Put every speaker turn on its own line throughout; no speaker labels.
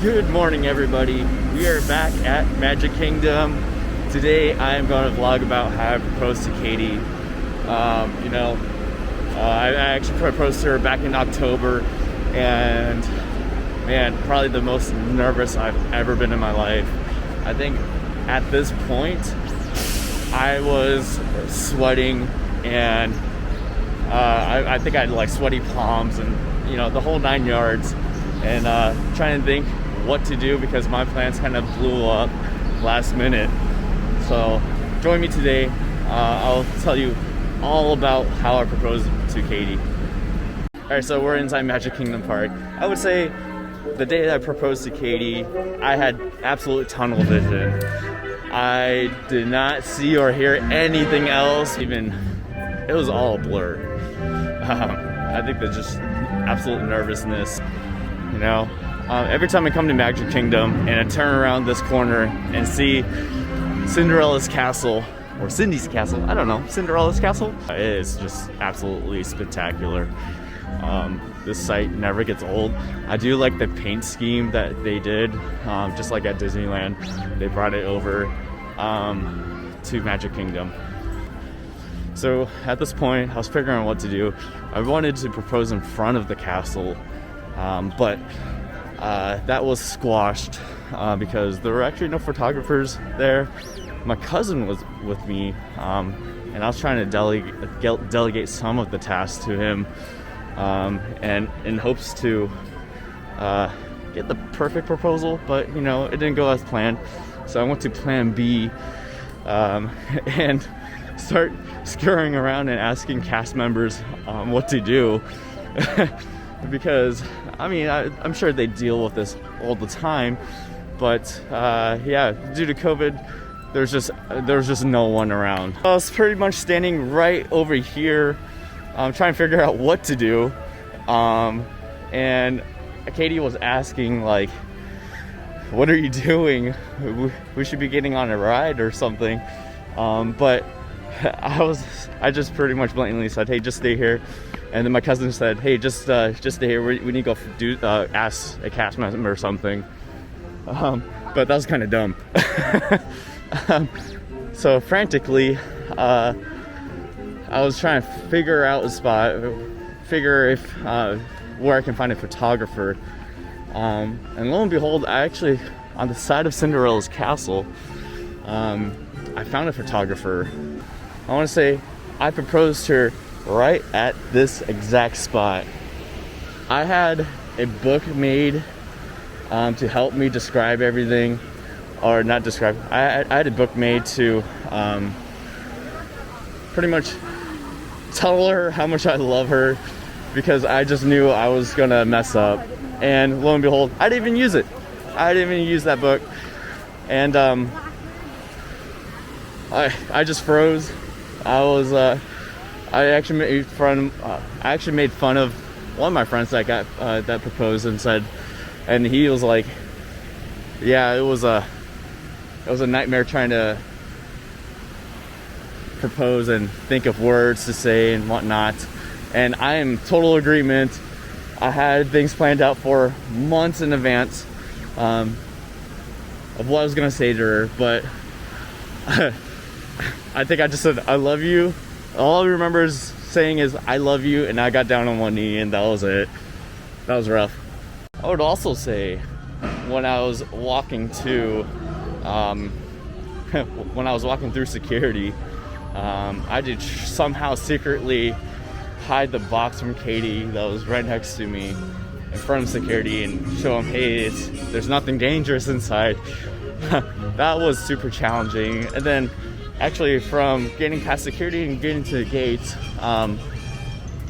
Good morning, everybody. We are back at Magic Kingdom. Today I am going to vlog about how I proposed to Katie. I actually proposed to her back in October, and man, probably the most nervous I've ever been in my life. I think at this point I was sweating, and I think I had like sweaty palms and the whole 9 yards, and trying to think what to do because my plans kind of blew up last minute. So join me today. I'll tell you all about how I proposed to Katie. Alright, so we're inside Magic Kingdom Park. I would say the day that I proposed to Katie, I had absolute tunnel vision. I did not see or hear anything else. It was all a blur. I think there's just absolute nervousness. Every time I come to Magic Kingdom and I turn around this corner and see Cinderella's castle, or Cindy's castle, I don't know, Cinderella's castle, it is just absolutely spectacular. This site never gets old. I do like the paint scheme that they did, just like at Disneyland. They brought it over to Magic Kingdom. So at this point, I was figuring out what to do. I wanted to propose in front of the castle, but that was squashed because there were actually no photographers there. My cousin was with me, and I was trying to delegate some of the tasks to him, and in hopes to get the perfect proposal, but it didn't go as planned. So I went to plan B, and start scurrying around and asking cast members what to do. Because I'm sure they deal with this all the time, but due to COVID, there was just no one around. I was pretty much standing right over here, trying to figure out what to do, and Katie was asking like, "What are you doing? We should be getting on a ride or something," but I just pretty much blatantly said, "Hey, just stay here." And then my cousin said, "Hey, just stay here. We need to go ask a cast member or something." But that was kind of dumb. So frantically, I was trying to figure out a spot, figure if where I can find a photographer. And lo and behold, I actually, on the side of Cinderella's castle, I found a photographer. I want to say I proposed to her right at this exact spot. I had a book made to help me describe everything, or not describe. I had a book made to pretty much tell her how much I love her, because I just knew I was gonna mess up. And lo and behold, I didn't even use it. I didn't even use that book, and I just froze. I actually made fun of one of my friends that got that proposed, and said, and he was like, "Yeah, it was a nightmare trying to propose and think of words to say and whatnot." And I am in total agreement. I had things planned out for months in advance of what I was gonna say to her, but I think I just said, "I love you." All I remember is saying is, "I love you," and I got down on one knee, and that was it. That was rough. I would also say, when I was walking through security, I did somehow secretly hide the box from Katie that was right next to me in front of security, and show them, "Hey, there's nothing dangerous inside." That was super challenging. And then actually, from getting past security and getting to the gates,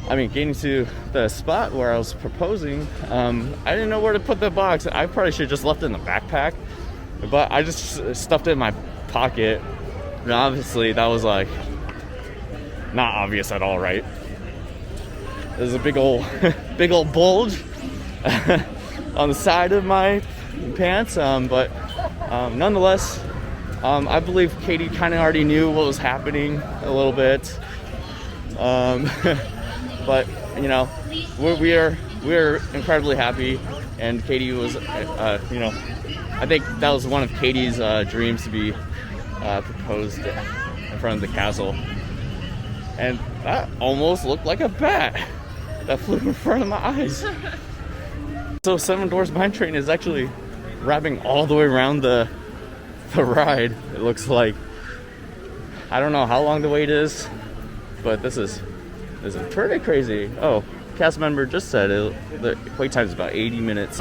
getting to the spot where I was proposing, I didn't know where to put the box. I probably should have just left it in the backpack, but I just stuffed it in my pocket. And obviously, that was like not obvious at all, right? There's a big old bulge on the side of my pants, but nonetheless, I believe Katie kind of already knew what was happening a little bit, but we are incredibly happy. and Katie was, you know, I think that was one of Katie's dreams to be proposed in front of the castle. And that almost looked like a bat that flew in front of my eyes. So Seven Dwarfs Mine Train is actually wrapping all the way around the ride. It looks like, I don't know how long the wait is, but this is pretty crazy. Oh, cast member just said the wait time is about 80 minutes.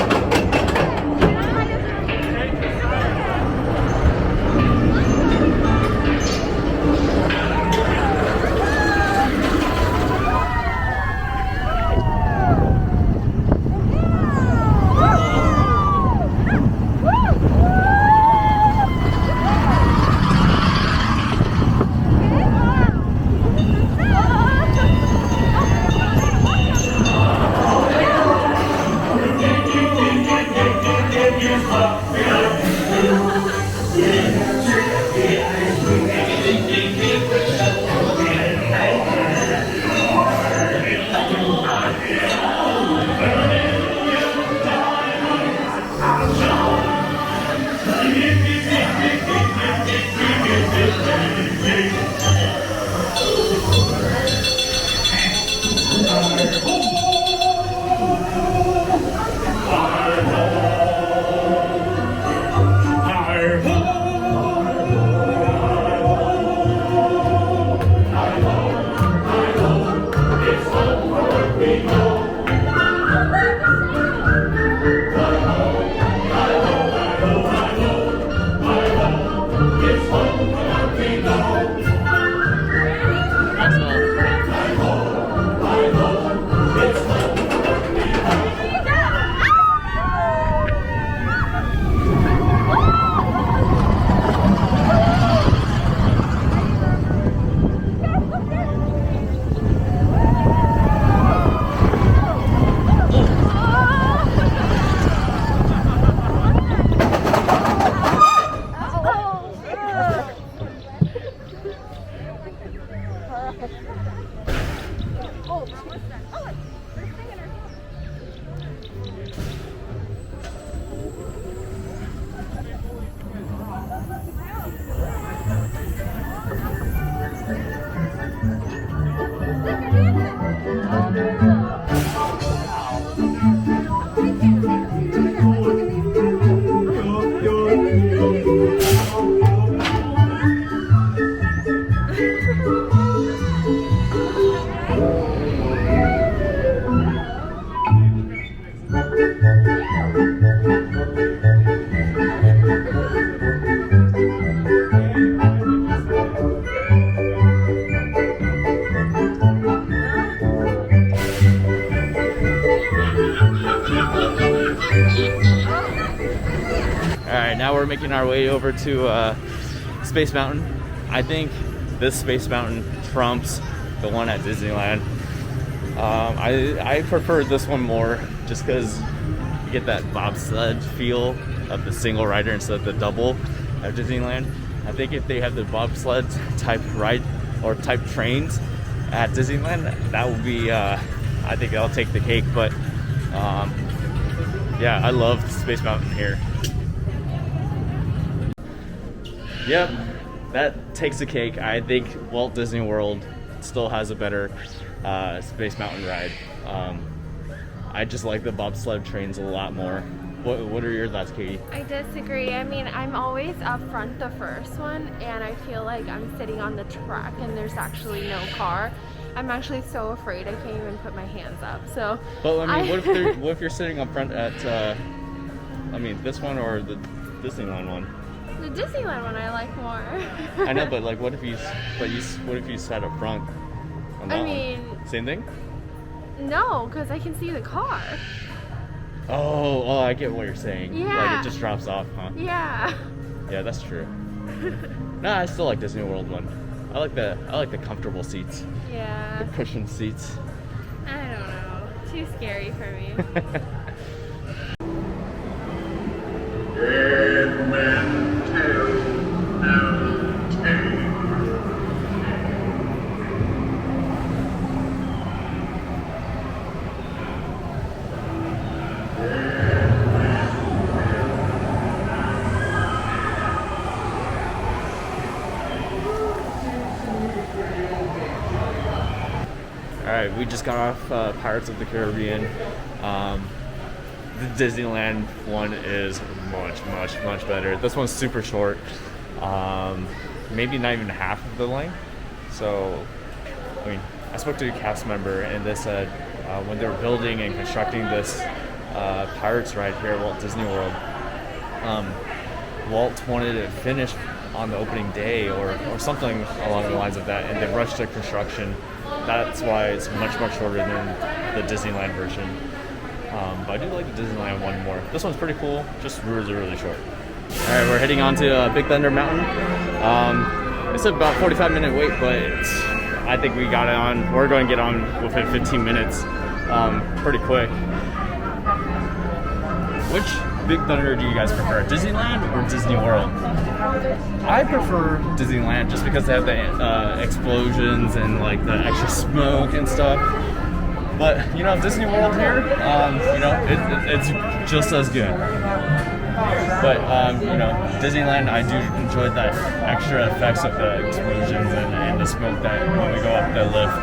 Alright, now we're making our way over to Space Mountain. I think this Space Mountain trumps the one at Disneyland. I prefer this one more just because you get that bobsled feel of the single rider instead of the double at Disneyland. I think if they have the bobsled type ride or type trains at Disneyland, that would be, I think I'll take the cake. But yeah, I love Space Mountain here. Yep, that takes the cake. I think Walt Disney World still has a better Space Mountain ride. I just like the bobsled trains a lot more. What are your thoughts, Katie?
I disagree. I mean, I'm always up front the first one, and I feel like I'm sitting on the track and there's actually no car. I'm actually so afraid I can't even put my hands up. So,
but I mean, what if you're sitting up front at, I mean, this one or the Disneyland one?
The Disneyland one I like more.
I know, but like, what if you sat up front? On that one? Same thing?
No, because I can see the car.
Oh, I get what you're saying.
Yeah.
Like it just drops off, huh?
Yeah.
Yeah, that's true. Nah, I still like Disney World one. I like the comfortable seats.
Yeah.
The cushioned seats.
I don't know. Too scary for me.
right, we just got off Pirates of the Caribbean. The Disneyland one is much better. This one's super short, maybe not even half of the length. So, I mean, I spoke to a cast member and they said when they were building and constructing this Pirates ride here at Walt Disney World, Walt wanted it finished on the opening day or something along the lines of that, and they rushed the construction. That's why it's much shorter than the Disneyland version. But I do like the Disneyland one more. This one's pretty cool, just really short. All right, we're heading on to Big Thunder Mountain. It's about 45-minute wait, but I think we got it on. We're going to get on within 15 minutes, pretty quick. Which Big Thunder do you guys prefer, Disneyland or Disney World? I prefer Disneyland just because they have the explosions and like the extra smoke and stuff. But you know, Disney World here, you know, it's just as good. But you know, Disneyland, I do enjoy that extra effects of the explosions and the smoke that when we go up the lift.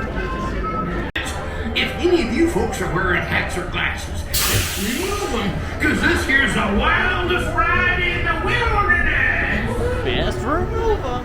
If any of you folks are wearing hats or glasses, just remove them, because this here's the wildest ride in the wilderness.
Best remove them.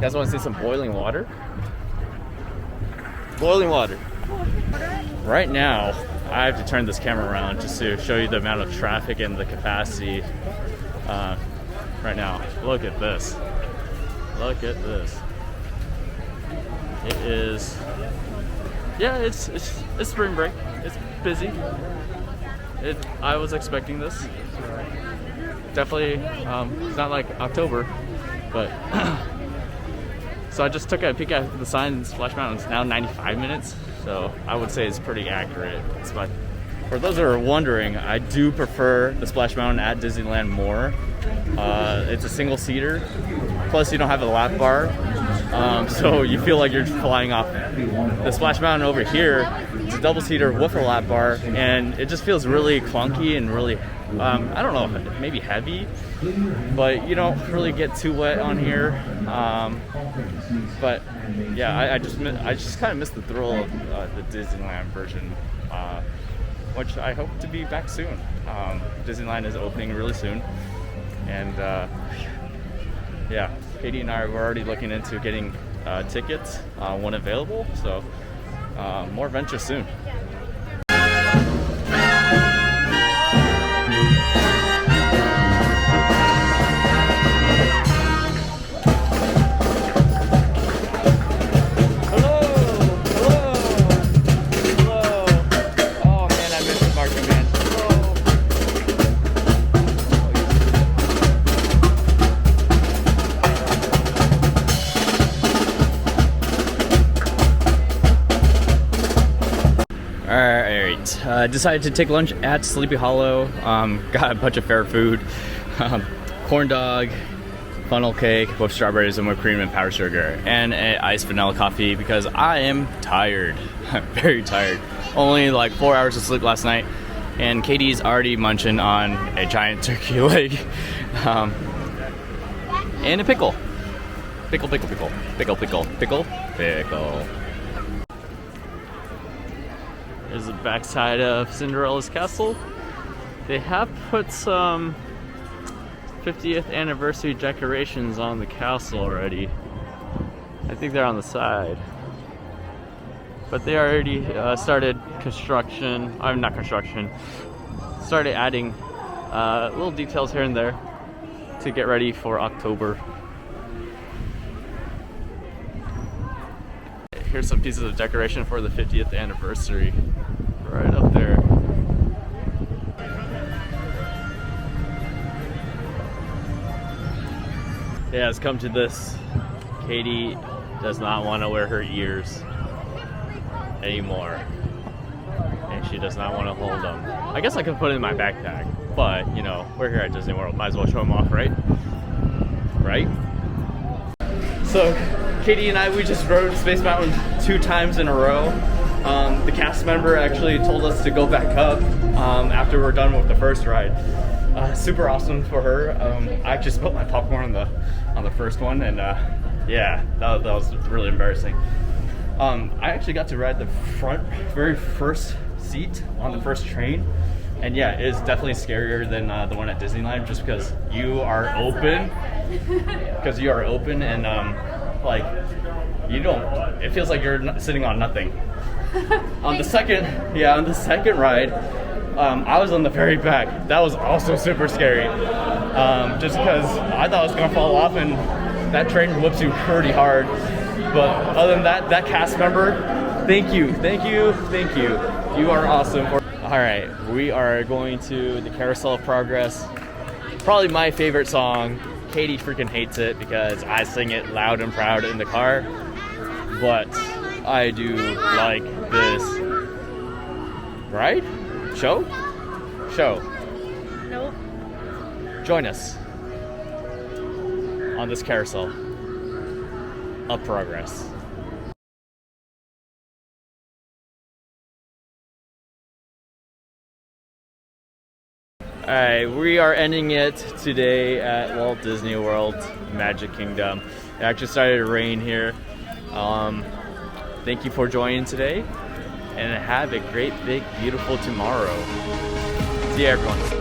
You guys want to see some boiling water? Boiling water. Right now, I have to turn this camera around just to show you the amount of traffic and the capacity right now. Look at this. Look at this. It is, yeah, it's spring break. It's busy. I was expecting this. Definitely, it's not like October, but so I just took a peek at the sign. Splash Mountain is now 95 minutes, so I would say it's pretty accurate. It's about for those that are wondering, I do prefer the Splash Mountain at Disneyland more. It's a single seater, plus you don't have a lap bar, so you feel like you're flying off. The Splash Mountain over here, it's a double seater with a lap bar, and it just feels really clunky and really, I don't know, maybe heavy, but you don't really get too wet on here. But yeah, I just kind of miss the thrill of the Disneyland version, which I hope to be back soon. Disneyland is opening really soon, and yeah, Katie and I were already looking into getting tickets when available, so more adventures soon. Decided to take lunch at Sleepy Hollow. Got a bunch of fair food, corn dog, funnel cake with strawberries and whipped cream and powdered sugar, and an iced vanilla coffee because I am tired. I'm very tired. Only like 4 hours of sleep last night, and Katie's already munching on a giant turkey leg and a pickle. Pickle. Is the backside of Cinderella's castle. They have put some 50th anniversary decorations on the castle already. I think they're on the side. But they already started construction. Not construction. Started adding little details here and there to get ready for October. Here's some pieces of decoration for the 50th anniversary. Right up there. Yeah, it's come to this. Katie does not want to wear her ears anymore. And she does not want to hold them. I guess I could put it in my backpack, but you know, we're here at Disney World. Might as well show them off, right? Right? So, Katie and I, we just rode Space Mountain 2 times in a row. The cast member actually told us to go back up after we're done with the first ride. Super awesome for her. I actually spilled my popcorn on the first one, and yeah, that was really embarrassing. I actually got to ride the very first seat on the first train, and yeah, it is definitely scarier than the one at Disneyland, just because you are open. And like, you don't, it feels like you're sitting on nothing. On the second ride, I was on the very back. That was also super scary, just because I thought I was gonna fall off, and that train whips you pretty hard. But other than that, that cast member, thank you. You are awesome. All right, we are going to the Carousel of Progress. Probably my favorite song. Katie freaking hates it because I sing it loud and proud in the car, but I do like this. Right? Show?
Nope.
Join us on this Carousel of Progress. Alright, we are ending it today at Walt Disney World Magic Kingdom. It actually started to rain here. Thank you for joining today, and have a great, big, beautiful tomorrow. See you, everyone.